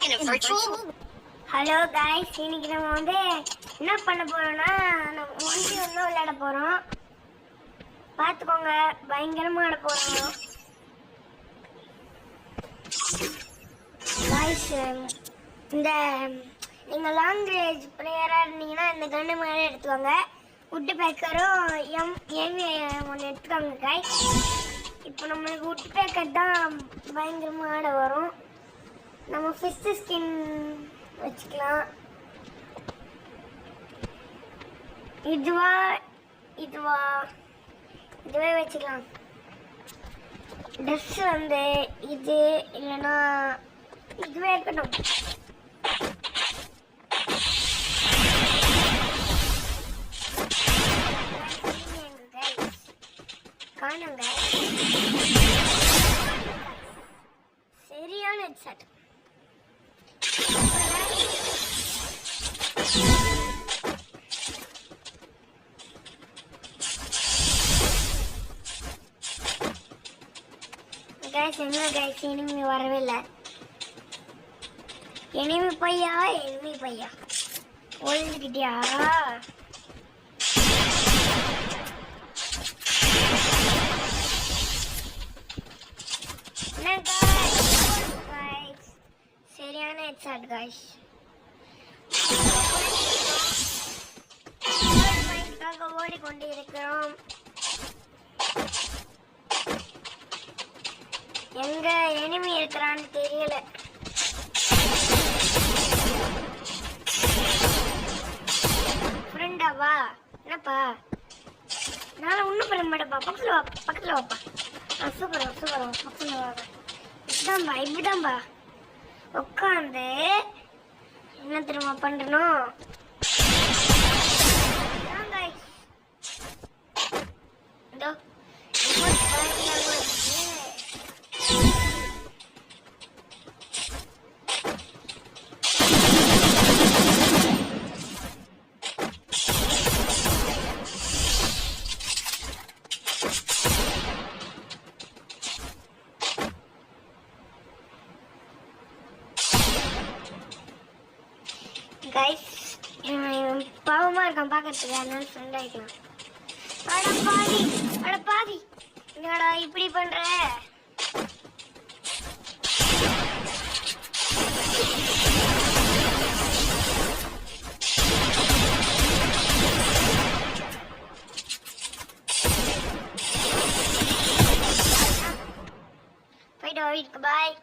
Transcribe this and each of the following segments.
Hello guys, இன்னைக்கு நம்ம என்ன பண்ண போறோம்னா ஒன்லி ஒன்னு விளையாட போறோம். பாத்துக்கோங்க, பயங்கரமா ஆட போறோம். गाइस, இந்த நீங்க லாங் ரேஞ்ச் பிளேயரா இருந்தீங்கன்னா இந்த கன்னு மேல எடுத்துவாங்க. வுட் பேக்கரும் ஒன்று எடுத்துக்காங்க गाइस. இப்போ நம்மளுக்கு வுட் பேக்கர் தான் பயங்கரமா ஆட வரும். நம்ம ஃபிஷ் ஸ்கின் வச்சுக்கலாம். இதுவே வச்சுக்கலாம். ட்ரெஸ் இது இல்லைன்னா இதுவே இருக்கட்டும். காணுங்க, சரியான ஹெட்செட். என்ன गाइस, எனிமி வரவே இல்லை. எனிமி பையா ஒழிஞ்சுக்கிட்டியா? சரியான ஹெட்ஷாட் गाइस. ஓடிக்கொண்டு இருக்கிறோம். எங்க எனிமி இருக்கிறான்னு தெரியல. ஃப்ரெண்டாவா? என்னப்பா, நான் ஒன்றும் பண்ண மாட்டேப்பா. பக்கத்தில் வாப்பா. சூப்பர் பக்கத்தில் வாப்பா. இப்படிதான்பா உட்காந்து என்ன திரும்ப பண்ணணும். गाइस, பாவமா இருக்கான் பார்க்கறதுக்கு, அதனால ஃப்ரெண்ட் ஆயிக்கலாம். அட பாவி என்னடா இப்படி பண்ற? போயிட்டு வா வீட்டுக்கு, பாய்.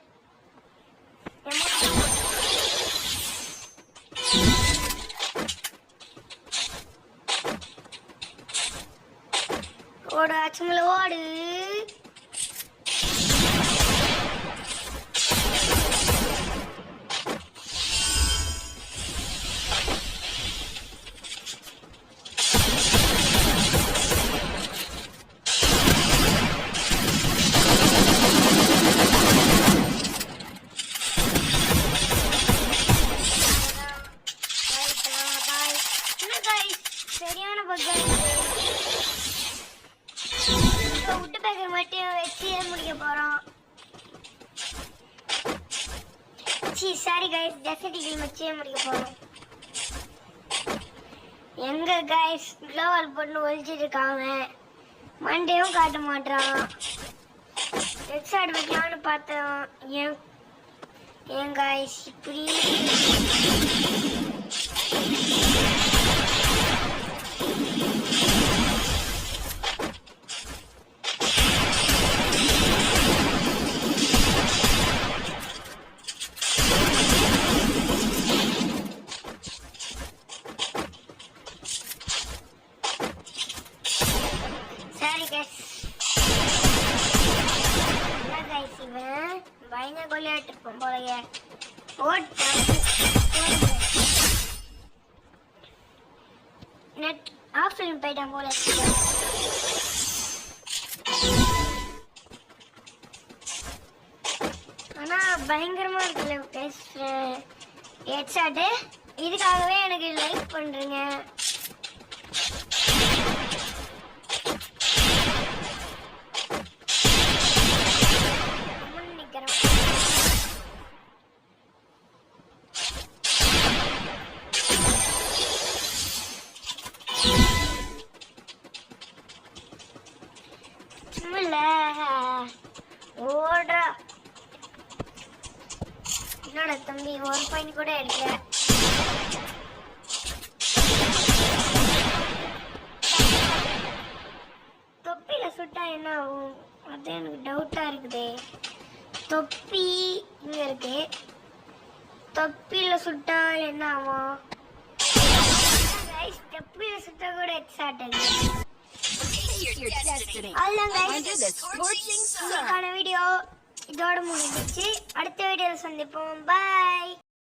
ஓடு அச்சுமல ஓடு. சரியான பக்கம் வுட் பேக்கர் மட்டும் வச்சு முடிக்க போறோம். சாரி गाइस, ஜெசடிகள் வச்சு முடிக்க போறோம். எங்க गाइस க்ளோவல் போட்டு ஒளிச்சிட்டு இருக்காங்க. மண்டையும் காட்ட மாட்டான். ஹெட்ஷாட் வைக்கலாம்னு பார்த்தோம். ஏன் गाइस இப்படி? பயங்கர கொள்ளையாட்டு இருப்போம் போலயே. நெட் ஆஃப்லைன் போயிட்டான் போல. ஆனா பயங்கரமா இருக்குல்ல ஹெட்ஷாட்டு. இதுக்காகவே எனக்கு லைக் பண்றீங்க. தம்பி, ஒரு பாயிண்ட் கூட எடுக்கல. தொப்பியில சுட்டா என்ன ஆகும்? அது எனக்கு டவுட்டா இருக்குது. தொப்பி இங்க இருக்கு, தொப்பியில சுட்டா என்ன ஆகும்? தொப்பியில சுட்டா கூட ஹெட்ஷாட் அடிக்கும். இன்னைக்கான வீடியோ இதோட முடிஞ்சிச்சு. அடுத்த வீடியோல சந்திப்போம். பாய்.